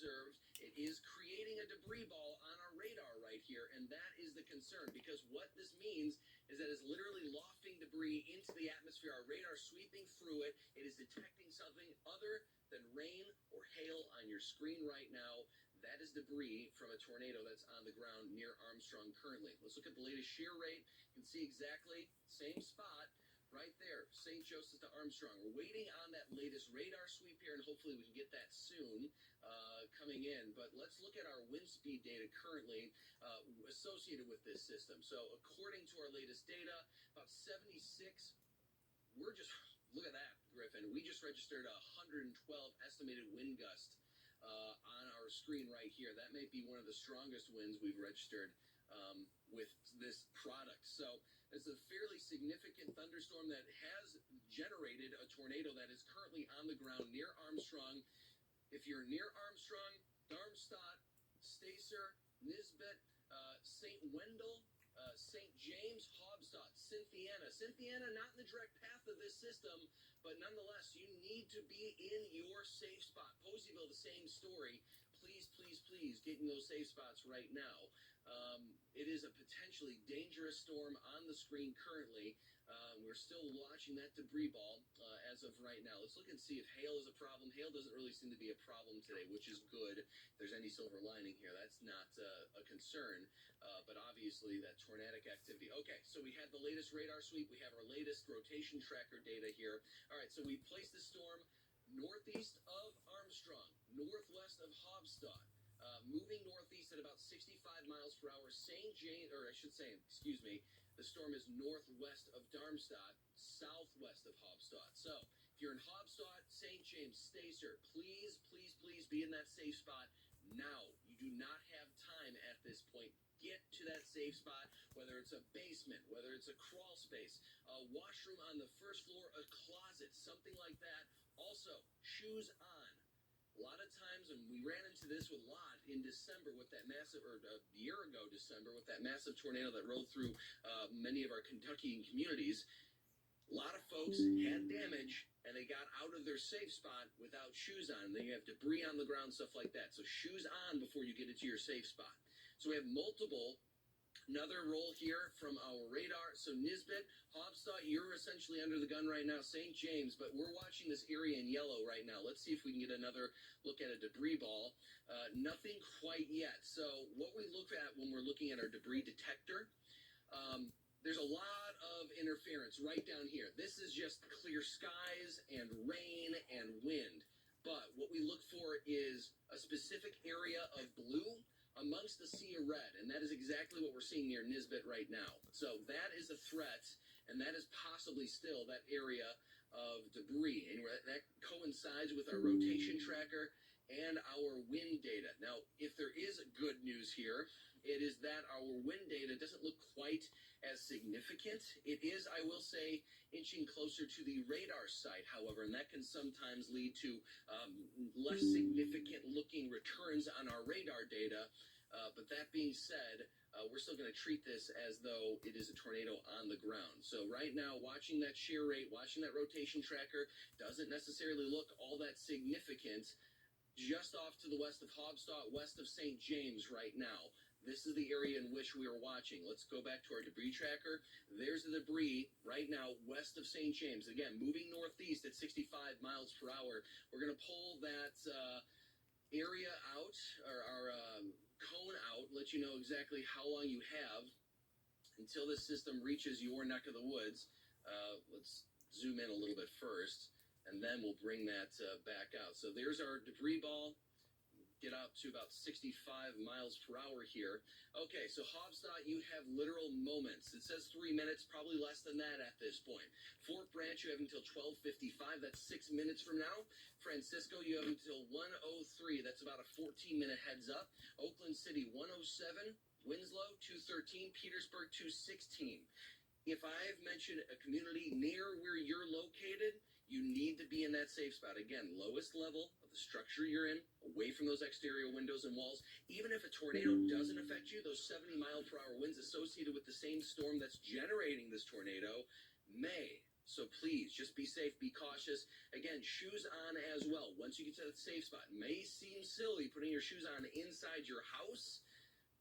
observed, it is creating a debris ball on our radar right here, and that is the concern, because what this means is that it's literally lofting debris into the atmosphere. Our radar sweeping through it. It is detecting something other than rain or hail on your screen right now. That is debris from a tornado that's on the ground near Armstrong currently. Let's look at the latest shear rate. You can see exactly same spot right there, St. Joseph to Armstrong. We're waiting on that latest radar sweep here, and hopefully we can get that soon coming in. But let's look at our wind speed data currently associated with this system. So according to our latest data, about 76. We're just, look at that, Griffin. We just registered 112 estimated wind gust on our screen right here. That may be one of the strongest winds we've registered with this product. So it's a fairly significant thunderstorm that has generated a tornado that is currently on the ground near Armstrong. If you're near Armstrong, Darmstadt, Stacer, Nisbet, St. Wendell, St. James, Hobstadt, Cynthiana. Cynthiana, not in the direct path of this system, but nonetheless, you need to be in your safe spot. Poseyville, the same story. Please, please, please get in those safe spots right now. It is a potentially dangerous storm on the screen currently. We're still watching that debris ball as of right now. Let's look and see if hail is a problem. Hail doesn't really seem to be a problem today, which is good. If there's any silver lining here, that's not a concern. But obviously that tornadic activity. Okay, so we had the latest radar sweep. We have our latest rotation tracker data here. All right, so we placed the storm northeast of Armstrong, northwest of Hobstadt. Moving northeast at about 65 miles per hour. St. James, or I should say, excuse me, the storm is northwest of Darmstadt, southwest of Hobstadt. So if you're in Hobstadt, St. James, Stacer, please, please, please be in that safe spot now. You do not have time at this point. Get to that safe spot, whether it's a basement, whether it's a crawl space, a washroom on the first floor, a closet, something like that. Also, shoes on. A lot of times, and we ran into this with Lot in December with that massive, or a year ago December, with that massive tornado that rolled through many of our Kentucky communities. A lot of folks had damage, and they got out of their safe spot without shoes on. Then you have debris on the ground, stuff like that. So shoes on before you get into your safe spot. So we have multiple. Another roll here from our radar. So Nisbet, Hobstadt, you're essentially under the gun right now. St. James, but we're watching this area in yellow right now. Let's see if we can get another look at a debris ball. Nothing quite yet. So what we look at when we're looking at our debris detector, there's a lot of interference right down here. This is just clear skies and rain and wind. But what we look for is a specific area of blue amongst the sea of red, and that is exactly what we're seeing near Nisbet right now. So that is a threat, and that is possibly still that area of debris, and that coincides with our rotation tracker and our wind data. Now, if there is good news here, it is that our wind data doesn't look quite as significant. It is, I will say, inching closer to the radar site, however, and that can sometimes lead to less significant looking returns on our radar data. But that being said, we're still going to treat this as though it is a tornado on the ground. So right now, watching that shear rate, watching that rotation tracker doesn't necessarily look all that significant. Just off to the west of Hobstadt, west of St. James right now. This is the area in which we are watching. Let's go back to our debris tracker. There's the debris right now west of St. James. Again, moving northeast at 65 miles per hour. We're going to pull that area out, or our cone out, let you know exactly how long you have until this system reaches your neck of the woods. Let's zoom in a little bit first, and then we'll bring that back out. So there's our debris ball. Get out to about 65 miles per hour here. Okay, so Hobstadt, you have literal moments. It says 3 minutes, probably less than that at this point. Fort Branch, you have until 12:55. That's 6 minutes from now. Francisco, you have until 1:03. That's about a 14-minute heads up. Oakland City, 1:07. Winslow, 2:13. Petersburg, 2:16. If I've mentioned a community near where you're located, you need to be in that safe spot. Again, lowest level of the structure you're in, away from those exterior windows and walls. Even if a tornado doesn't affect you, those 70-mile-per-hour winds associated with the same storm that's generating this tornado may So please, just be safe, be cautious. Again, shoes on as well. Once you get to that safe spot, it may seem silly putting your shoes on inside your house,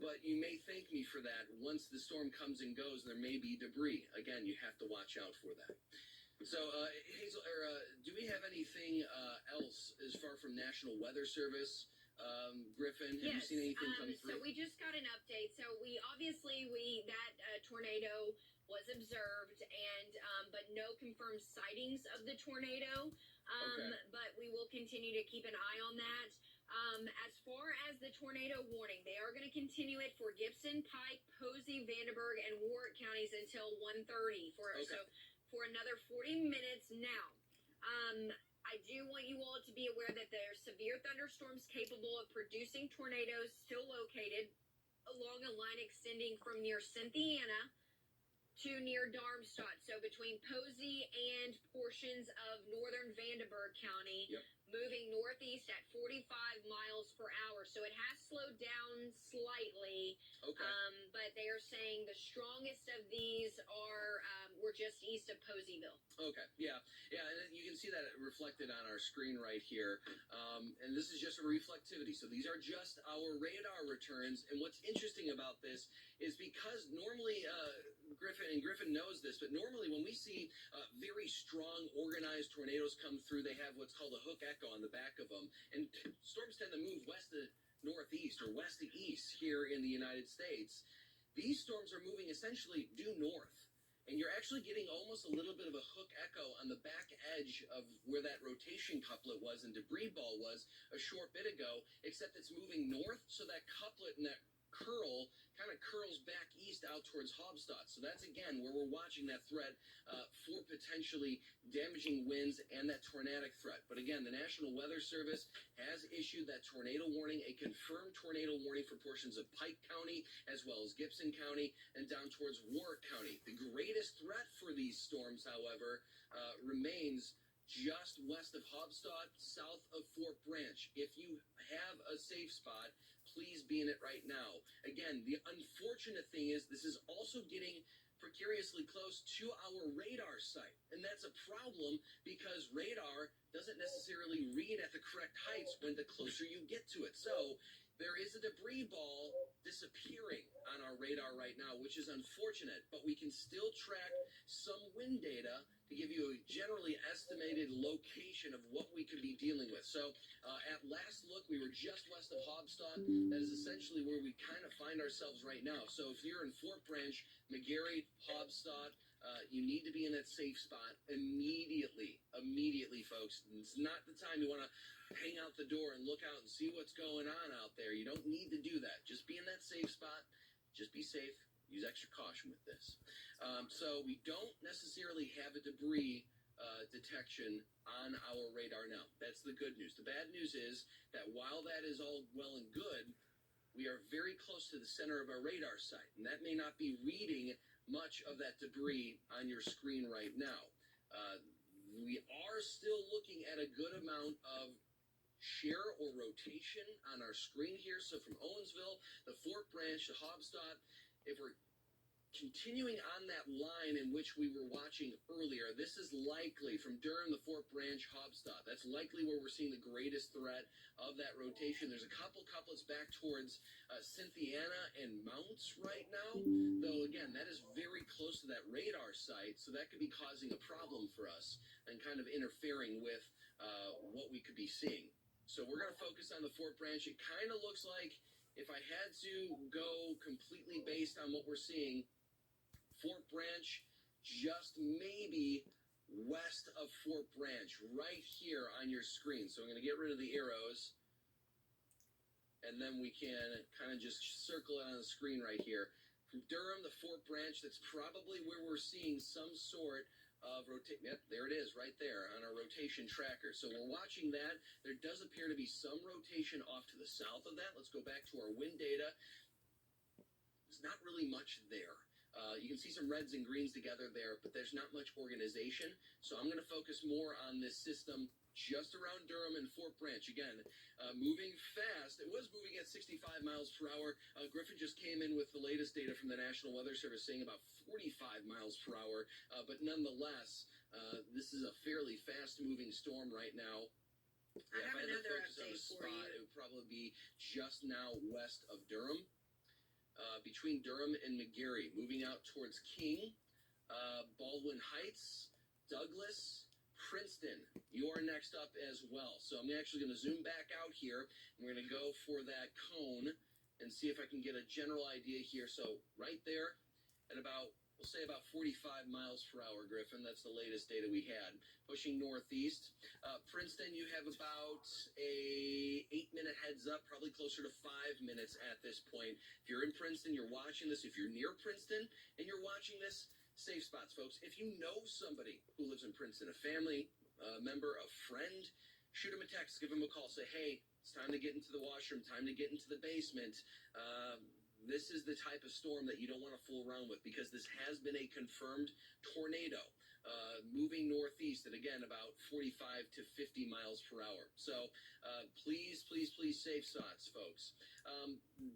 but you may thank me for that. Once the storm comes and goes, there may be debris. Again, you have to watch out for that. So, Hazel, do we have anything else as far from National Weather Service? Griffin, have you seen anything come through? So we just got an update. So we obviously that tornado was observed, and but no confirmed sightings of the tornado. But we will continue to keep an eye on that. As far as the tornado warning, they are going to continue it for Gibson, Pike, Posey, Vandenberg, and Warwick counties until 1:30 for another 40 minutes now. I do want you all to be aware that there are severe thunderstorms capable of producing tornadoes still located along a line extending from near Cynthiana to near Darmstadt. So between Posey and portions of northern Vandenberg County, moving northeast at 45 miles per hour. So it has slowed down slightly, but they are saying the strongest of these were just east of Poseyville. Okay, yeah, and you can see that reflected on our screen right here. And this is just a reflectivity. So these are just our radar returns. And what's interesting about this is because normally, Griffin knows this, but normally when we see very strong, organized tornadoes come through, they have what's called a hook echo on the back of them. And storms tend to move west to northeast or west to east here in the United States. These storms are moving essentially due north. And you're actually getting almost a little bit of a hook echo on the back edge of where that rotation couplet was and debris ball was a short bit ago, except it's moving north, so that couplet and that curl kind of curls back east out towards Hobstadt. So that's, again, where we're watching that threat for potentially damaging winds and that tornadic threat. But again, the National Weather Service has issued that tornado warning, a confirmed tornado warning for portions of Pike County as well as Gibson County and down towards Warwick County. The greatest threat for these storms, however, remains just west of Hobstadt, south of Fort Branch. If you have a safe spot, please be in it right now. Again, the unfortunate thing is this is also getting precariously close to our radar site. And that's a problem because radar doesn't necessarily read at the correct heights when the closer you get to it. So there is a debris ball disappearing on our radar right now, which is unfortunate, but we can still track some wind data to give you a generally estimated location of what we could be dealing with. So at last look, we were just west of Hobstadt. That is essentially where we kind of find ourselves right now. So if you're in Fort Branch, McGarry, Hobstadt, you need to be in that safe spot immediately, folks. It's not the time you want to hang out the door and look out and see what's going on out there. You don't need to do that. Just be in that safe spot. Just be safe. Use extra caution with this. So we don't necessarily have a debris detection on our radar now. That's the good news. The bad news is that while that is all well and good, we are very close to the center of our radar site, and that may not be reading much of that debris on your screen right now. We are still looking at a good amount of shear or rotation on our screen here. So from Owensville, the Fort Branch, the Hobstadt, if we're continuing on that line in which we were watching earlier, this is likely from Durham, the Fort Branch, Hobstadt. That's likely where we're seeing the greatest threat of that rotation. There's a couple couplets back towards Cynthiana and Mounts right now, though again, that is very close to that radar site, so that could be causing a problem for us and kind of interfering with what we could be seeing. So we're going to focus on the Fort Branch. It kind of looks like, if I had to go completely based on what we're seeing, Fort Branch just maybe west of Fort Branch, right here on your screen. So I'm going to get rid of the arrows, and then we can kind of just circle it on the screen right here. From Durham, the Fort Branch, that's probably where we're seeing some sort of rotation. Yep, there it is, right there on our rotation tracker. So we're watching that. There does appear to be some rotation off to the south of that. Let's go back to our wind data. There's not really much there. You can see some reds and greens together there, but there's not much organization. So I'm going to focus more on this system just around Durham and Fort Branch. Again, moving fast. It was moving at 65 miles per hour. Griffin just came in with the latest data from the National Weather Service saying about 45 miles per hour. But nonetheless, this is a fairly fast-moving storm right now. I have another update for you. It would probably be just now west of Durham, between Durham and McGarry, moving out towards King, Baldwin Heights, Douglas, Princeton. You are next up as well. So I'm actually going to zoom back out here. We're going to go for that cone and see if I can get a general idea here. So right there at about, we'll say about 45 miles per hour, Griffin. That's the latest data we had. Pushing northeast. Princeton, you have about a 8-minute heads up, probably closer to 5 minutes at this point. If you're in Princeton, you're watching this. If you're near Princeton and you're watching this, safe spots, folks. If you know somebody who lives in Princeton, a family member, a friend, shoot them a text, give them a call. Say, hey, it's time to get into the washroom, time to get into the basement. This is the type of storm that you don't want to fool around with, because this has been a confirmed tornado moving northeast at, again, about 45 to 50 miles per hour. So please safe spots, folks.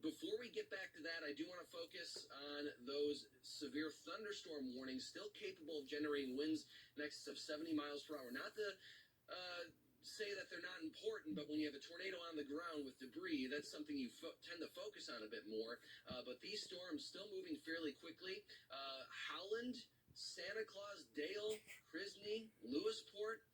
Before we get back to that, I do want to focus on those severe thunderstorm warnings still capable of generating winds in excess of 70 miles per hour. Not to say that they're not important, but when you have a tornado on the ground with debris, that's something you tend to focus on a bit more. But these storms still moving fairly quickly. Howland, Santa Claus, Dale, Crisney, Lewisport.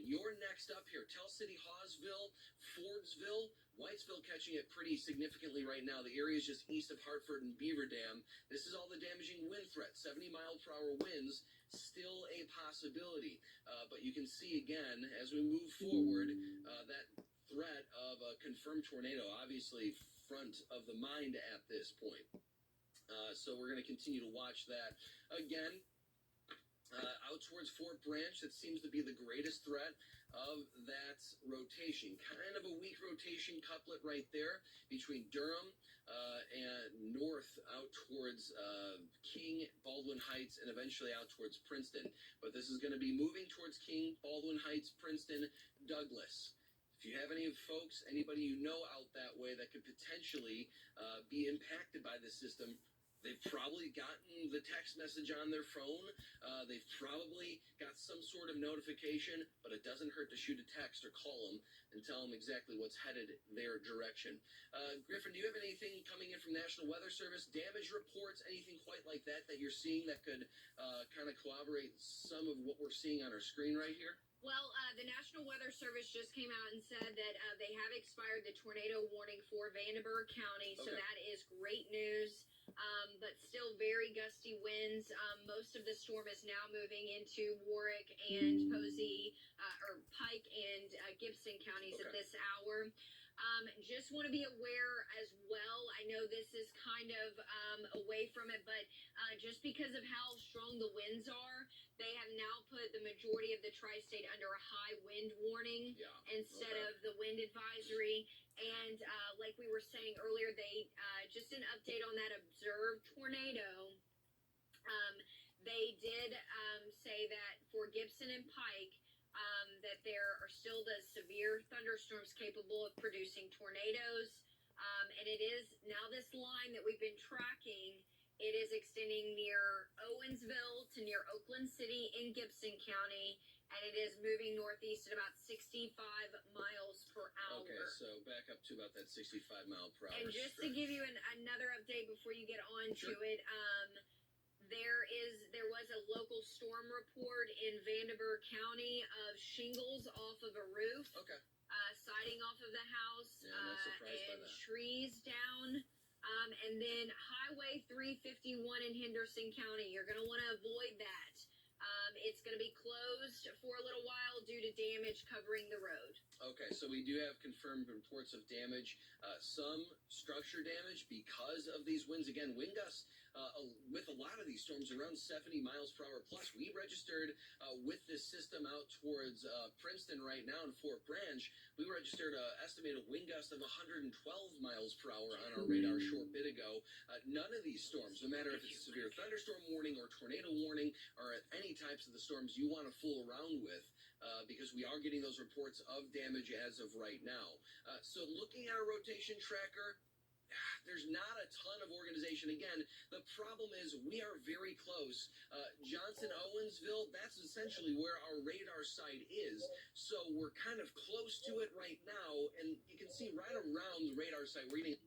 You're next up here. Tell City, Hawesville, Fordsville, Whitesville catching it pretty significantly right now. The area is just east of Hartford and Beaver Dam. This is all the damaging wind threat. 70 mile per hour winds, still a possibility. But you can see again, as we move forward, that threat of a confirmed tornado, obviously front of the mind at this point. So we're going to continue to watch that. Again, out towards Fort Branch, that seems to be the greatest threat of that rotation. Kind of a weak rotation couplet right there between Durham and north out towards King, Baldwin Heights, and eventually out towards Princeton. But this is going to be moving towards King, Baldwin Heights, Princeton, Douglas. If you have any folks, anybody you know out that way that could potentially be impacted by this system, they've probably gotten the text message on their phone. They've probably got some sort of notification, but it doesn't hurt to shoot a text or call them and tell them exactly what's headed their direction. Griffin, do you have anything coming in from National Weather Service? Damage reports, anything quite like that you're seeing that could kind of corroborate some of what we're seeing on our screen right here? Well, the National Weather Service just came out and said that they have expired the tornado warning for Vandenberg County, so that is great news. But still very gusty winds. Most of the storm is now moving into Warwick and Posey, or Pike and Gibson counties at this hour. Just want to be aware as well. I know this is kind of away from it, but just because of how strong the winds are, they have now put the majority of the tri-state under a high wind warning instead of the wind advisory. And like we were saying earlier, they just an update on that observed tornado. They did say that for Gibson and Pike, that there are still the severe thunderstorms capable of producing tornadoes. And it is now this line that we've been tracking. It is extending near Owensville to near Oakland City in Gibson County, and it is moving northeast at about 65 miles per hour. Okay, so back up to about that 65 mile per hour. And just to give you another update before you get on to it, there was a local storm report in Vandenberg County of shingles off of a roof, siding off of the house, and trees down. And then Highway 351 in Henderson County. You're going to want to avoid that. It's going to be closed for a little while due to damage covering the road. Okay, so we do have confirmed reports of damage, some structure damage because of these winds. Again, wind gusts with a lot of these storms around 70 miles per hour plus. We registered with this system out towards Princeton right now in Fort Branch. We registered an estimated wind gust of 112 miles per hour on our radar a short bit ago. None of these storms, no matter if it's a severe thunderstorm warning or tornado warning or any type types of the storms you want to fool around with, because we are getting those reports of damage as of right now. So looking at our rotation tracker, there's not a ton of organization. Again, the problem is we are very close. Johnson, Owensville, that's essentially where our radar site is. So we're kind of close to it right now, and you can see right around the radar site, we're getting